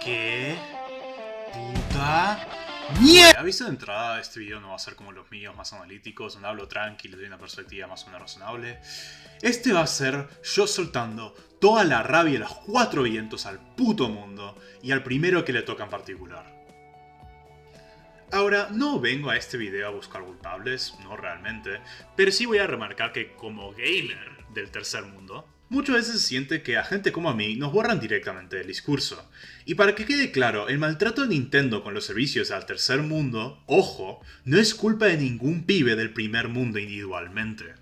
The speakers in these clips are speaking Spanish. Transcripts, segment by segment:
¿Qué puta mierda? Aviso de entrada, este video no va a ser como los míos más analíticos, donde hablo tranquilo, doy una perspectiva más o menos razonable. Este va a ser yo soltando toda la rabia de los cuatro vientos al puto mundo y al primero que le toca en particular. Ahora, no vengo a este video a buscar culpables, no realmente, pero sí voy a remarcar que como gamer del tercer mundo, muchas veces se siente que a gente como a mí nos borran directamente del discurso. Y para que quede claro, el maltrato de Nintendo con los servicios al tercer mundo, ojo, no es culpa de ningún pibe del primer mundo individualmente.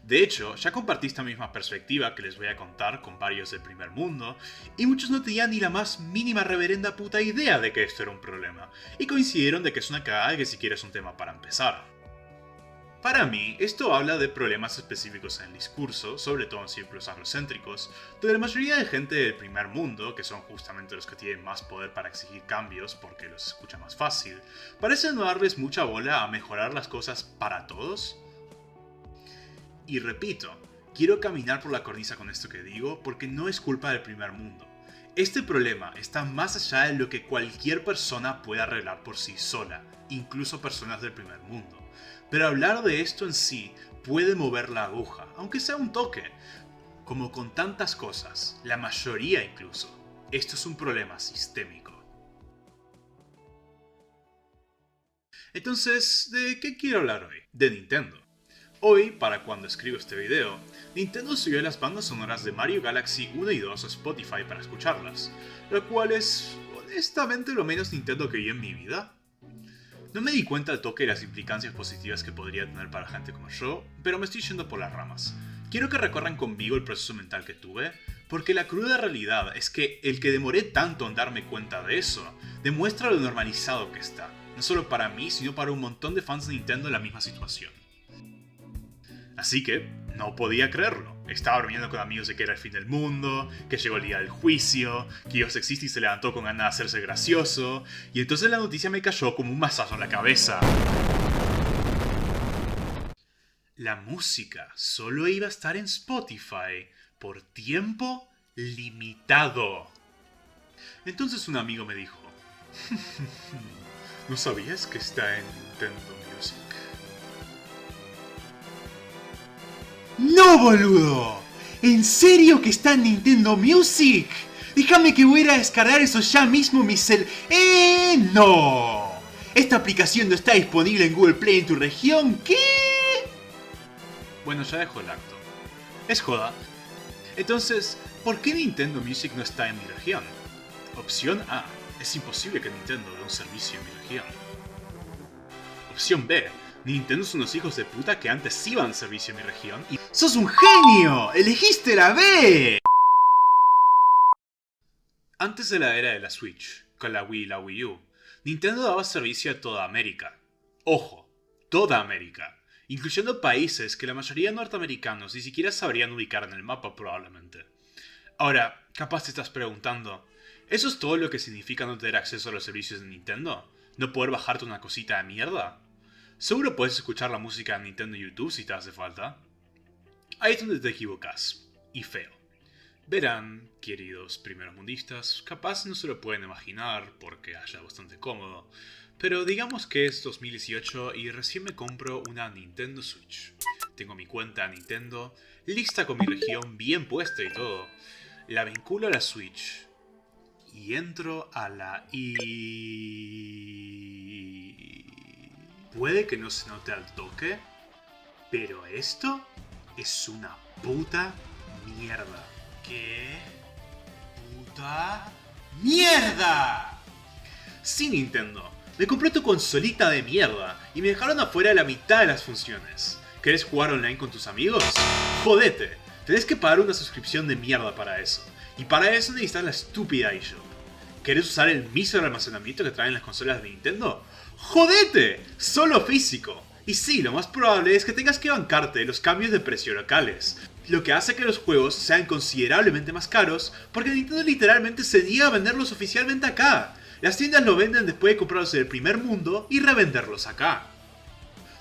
De hecho, ya compartí esta misma perspectiva que les voy a contar con varios del primer mundo, y muchos no tenían ni la más mínima reverenda puta idea de que esto era un problema, y coincidieron de que es una cagada y que siquiera es un tema para empezar. Para mí, esto habla de problemas específicos en el discurso, sobre todo en círculos anglocéntricos, donde la mayoría de gente del primer mundo, que son justamente los que tienen más poder para exigir cambios porque los escucha más fácil, parece no darles mucha bola a mejorar las cosas para todos. Y repito, quiero caminar por la cornisa con esto que digo porque no es culpa del primer mundo. Este problema está más allá de lo que cualquier persona puede arreglar por sí sola, incluso personas del primer mundo. Pero hablar de esto en sí puede mover la aguja, aunque sea un toque. Como con tantas cosas, la mayoría incluso, esto es un problema sistémico. Entonces, ¿de qué quiero hablar hoy? De Nintendo. Hoy, para cuando escribo este video, Nintendo subió las bandas sonoras de Mario Galaxy 1 y 2 a Spotify para escucharlas, lo cual es, honestamente, lo menos Nintendo que vi en mi vida. No me di cuenta al toque de las implicancias positivas que podría tener para gente como yo, pero me estoy yendo por las ramas. Quiero que recorran conmigo el proceso mental que tuve, porque la cruda realidad es que el que demoré tanto en darme cuenta de eso, demuestra lo normalizado que está, no solo para mí, sino para un montón de fans de Nintendo en la misma situación. Así que, no podía creerlo. Estaba bromeando con amigos de que era el fin del mundo, que llegó el día del juicio, que Dios existe y se levantó con ganas de hacerse gracioso, y entonces la noticia me cayó como un mazazo en la cabeza. La música solo iba a estar en Spotify por tiempo limitado. Entonces un amigo me dijo, ¿no sabías que está en Nintendo Music? ¡No, boludo! ¿En serio que está en Nintendo Music? Déjame que voy a ir a descargar eso ya mismo, mi cel... ¡No! ¿Esta aplicación no está disponible en Google Play en tu región? ¿Qué? Bueno, ya dejo el acto. Es joda. Entonces, ¿por qué Nintendo Music no está en mi región? Opción A. Es imposible que Nintendo dé un servicio en mi región. Opción B. Nintendo son unos hijos de puta que antes iban al servicio en mi región y... ¡Sos un genio! ¡Elegiste la B! Antes de la era de la Switch, con la Wii y la Wii U, Nintendo daba servicio a toda América. Ojo, toda América, incluyendo países que la mayoría de norteamericanos ni siquiera sabrían ubicar en el mapa probablemente. Ahora, capaz te estás preguntando, ¿eso es todo lo que significa no tener acceso a los servicios de Nintendo? ¿No poder bajarte una cosita de mierda? Seguro puedes escuchar la música de Nintendo en YouTube si te hace falta. Ahí es donde te equivocas. Y feo. Verán, queridos primeros mundistas, capaz no se lo pueden imaginar porque haya bastante cómodo, pero digamos que es 2018 y recién me compro una Nintendo Switch. Tengo mi cuenta Nintendo, lista con mi región bien puesta y todo. La vinculo a la Switch y entro a la Puede que no se note al toque, pero esto es una puta mierda. ¿Qué puta mierda? Sí, Nintendo, me compré tu consolita de mierda y me dejaron afuera de la mitad de las funciones. ¿Querés jugar online con tus amigos? Jodete, tenés que pagar una suscripción de mierda para eso. Y para eso necesitas la estúpida eShop. ¿Querés usar el mísero almacenamiento que traen las consolas de Nintendo? ¡Jodete! Solo físico. Y sí, lo más probable es que tengas que bancarte los cambios de precio locales, lo que hace que los juegos sean considerablemente más caros porque Nintendo literalmente se niega a venderlos oficialmente acá. Las tiendas lo venden después de comprarlos en el primer mundo y revenderlos acá.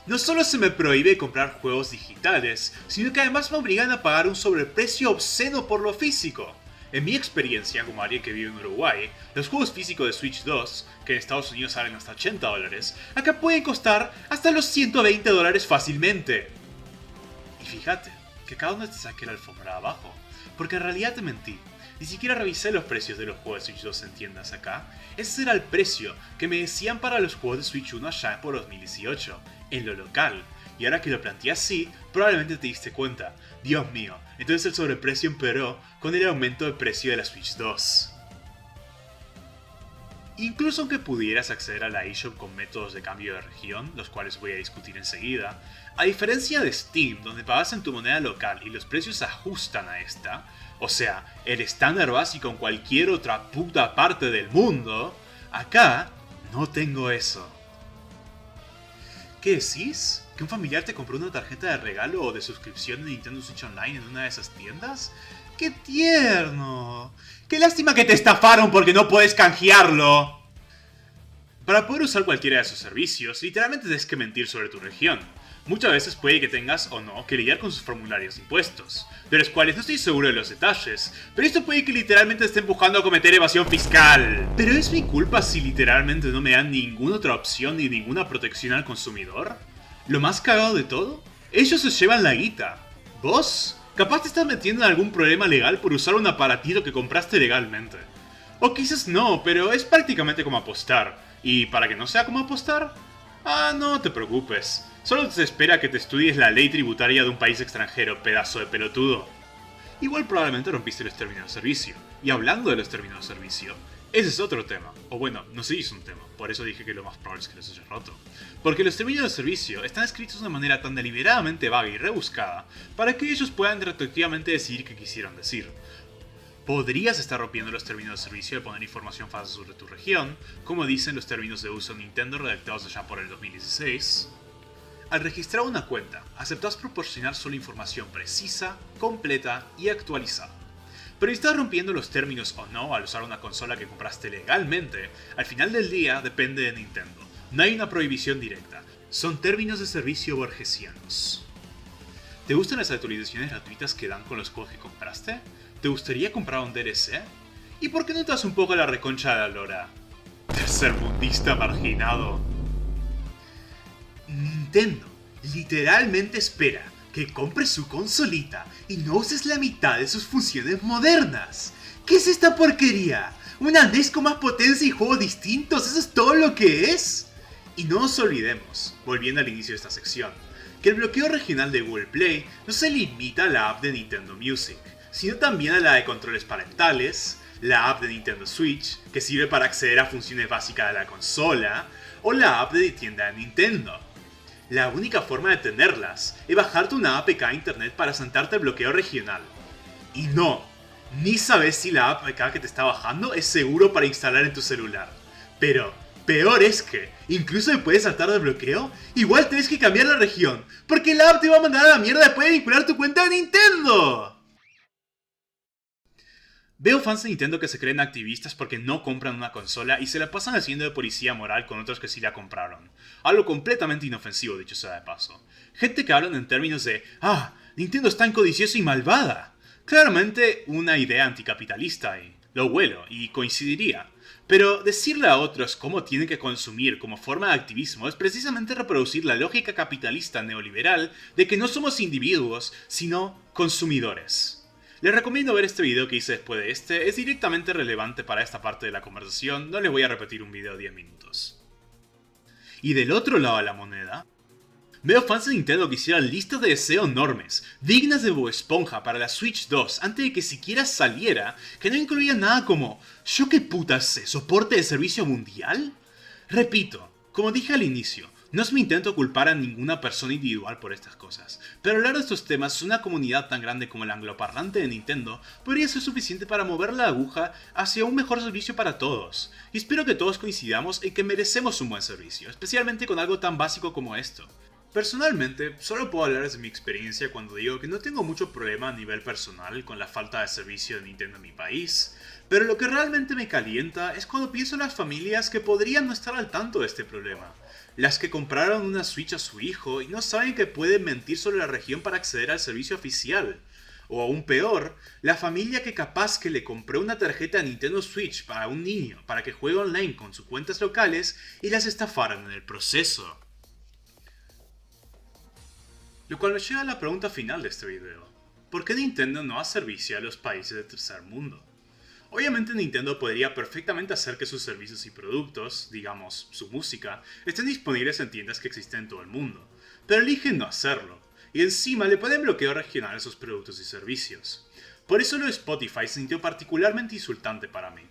No solo se me prohíbe comprar juegos digitales, sino que además me obligan a pagar un sobreprecio obsceno por lo físico. En mi experiencia como alguien que vive en Uruguay, los juegos físicos de Switch 2, que en Estados Unidos salen hasta $80, acá pueden costar hasta los $120 fácilmente. Y fíjate, que cada uno te saque la alfombra abajo, porque en realidad te mentí. Ni siquiera revisé los precios de los juegos de Switch 2 en tiendas acá. Ese era el precio que me decían para los juegos de Switch 1 allá por 2018, en lo local. Y ahora que lo planteé así, probablemente te diste cuenta. Dios mío, entonces el sobreprecio empeoró con el aumento de precio de la Switch 2. Incluso aunque pudieras acceder a la eShop con métodos de cambio de región, los cuales voy a discutir enseguida, a diferencia de Steam, donde pagas en tu moneda local y los precios se ajustan a esta, o sea, el estándar básico en cualquier otra puta parte del mundo, acá no tengo eso. ¿Qué decís? ¿Que un familiar te compró una tarjeta de regalo o de suscripción de Nintendo Switch Online en una de esas tiendas? ¡Qué tierno! ¡Qué lástima que te estafaron porque no puedes canjearlo! Para poder usar cualquiera de esos servicios, literalmente tienes que mentir sobre tu región. Muchas veces puede que tengas o no que lidiar con sus formularios de impuestos, de los cuales no estoy seguro de los detalles, pero esto puede que literalmente te esté empujando a cometer evasión fiscal. ¿Pero es mi culpa si literalmente no me dan ninguna otra opción ni ninguna protección al consumidor? Lo más cagado de todo, ellos se llevan la guita. ¿Vos? Capaz te estás metiendo en algún problema legal por usar un aparatito que compraste legalmente. O quizás no, pero es prácticamente como apostar. ¿Y para que no sea como apostar? Ah, no te preocupes. Solo te espera que te estudies la ley tributaria de un país extranjero, pedazo de pelotudo. Igual probablemente rompiste los términos de servicio. Y hablando de los términos de servicio, ese es otro tema. O bueno, no sé si es un tema, por eso dije que lo más probable es que los haya roto. Porque los términos de servicio están escritos de una manera tan deliberadamente vaga y rebuscada para que ellos puedan retroactivamente decidir qué quisieron decir. Podrías estar rompiendo los términos de servicio de poner información falsa sobre tu región, como dicen los términos de uso Nintendo redactados allá por el 2016. Al registrar una cuenta, aceptas proporcionar solo información precisa, completa y actualizada. Pero si estás rompiendo los términos o no al usar una consola que compraste legalmente, al final del día depende de Nintendo. No hay una prohibición directa, son términos de servicio borgesianos. ¿Te gustan las actualizaciones gratuitas que dan con los juegos que compraste? ¿Te gustaría comprar un DLC? ¿Y por qué no te das un poco la reconcha de la lora? Tercermundista marginado. Nintendo literalmente espera que compres su consolita y no uses la mitad de sus funciones modernas. ¿Qué es esta porquería? ¿Una NES con más potencia y juegos distintos? ¿Eso es todo lo que es? Y no nos olvidemos, volviendo al inicio de esta sección, que el bloqueo regional de Google Play no se limita a la app de Nintendo Music, sino también a la de controles parentales, la app de Nintendo Switch, que sirve para acceder a funciones básicas de la consola, o la app de tienda de Nintendo. La única forma de tenerlas es bajarte una APK a internet para saltarte el bloqueo regional. Y no, ni sabes si la APK que te está bajando es seguro para instalar en tu celular. Pero, peor es que, incluso si puedes saltar del bloqueo, igual tienes que cambiar la región, porque la app te va a mandar a la mierda después de vincular tu cuenta de Nintendo. Veo fans de Nintendo que se creen activistas porque no compran una consola y se la pasan haciendo de policía moral con otros que sí la compraron. Algo completamente inofensivo, dicho sea de paso. Gente que hablan en términos de Nintendo es tan codiciosa y malvada. Claramente una idea anticapitalista y lo huelo y coincidiría. Pero decirle a otros cómo tienen que consumir como forma de activismo es precisamente reproducir la lógica capitalista neoliberal de que no somos individuos, sino consumidores. Les recomiendo ver este video que hice después de este, es directamente relevante para esta parte de la conversación, no les voy a repetir un video de 10 minutos. Y del otro lado de la moneda, veo fans de Nintendo que hicieran listas de deseos enormes, dignas de Bob Esponja para la Switch 2 antes de que siquiera saliera, que no incluían nada como ¿yo qué putas sé? ¿Soporte de servicio mundial? Repito, como dije al inicio, no es mi intento culpar a ninguna persona individual por estas cosas, pero hablar de estos temas en una comunidad tan grande como el angloparlante de Nintendo podría ser suficiente para mover la aguja hacia un mejor servicio para todos. Y espero que todos coincidamos en que merecemos un buen servicio, especialmente con algo tan básico como esto. Personalmente, solo puedo hablar desde mi experiencia cuando digo que no tengo mucho problema a nivel personal con la falta de servicio de Nintendo en mi país, pero lo que realmente me calienta es cuando pienso en las familias que podrían no estar al tanto de este problema. Las que compraron una Switch a su hijo y no saben que pueden mentir sobre la región para acceder al servicio oficial. O aún peor, la familia que capaz que le compró una tarjeta Nintendo Switch para un niño para que juegue online con sus cuentas locales y las estafaran en el proceso. Lo cual me lleva a la pregunta final de este video. ¿Por qué Nintendo no hace servicio a los países del tercer mundo? Obviamente Nintendo podría perfectamente hacer que sus servicios y productos, digamos, su música, estén disponibles en tiendas que existen en todo el mundo, pero eligen no hacerlo, y encima le ponen bloqueo regional a sus productos y servicios. Por eso lo de Spotify se sintió particularmente insultante para mí.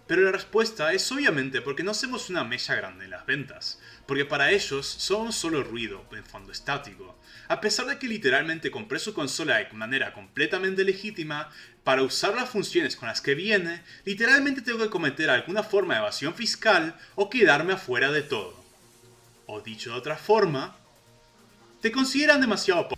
Pero la respuesta es obviamente porque no hacemos una mella grande en las ventas, porque para ellos son solo ruido en fondo estático, a pesar de que literalmente compré su consola de manera completamente legítima, para usar las funciones con las que viene, literalmente tengo que cometer alguna forma de evasión fiscal o quedarme afuera de todo. O dicho de otra forma, te consideran demasiado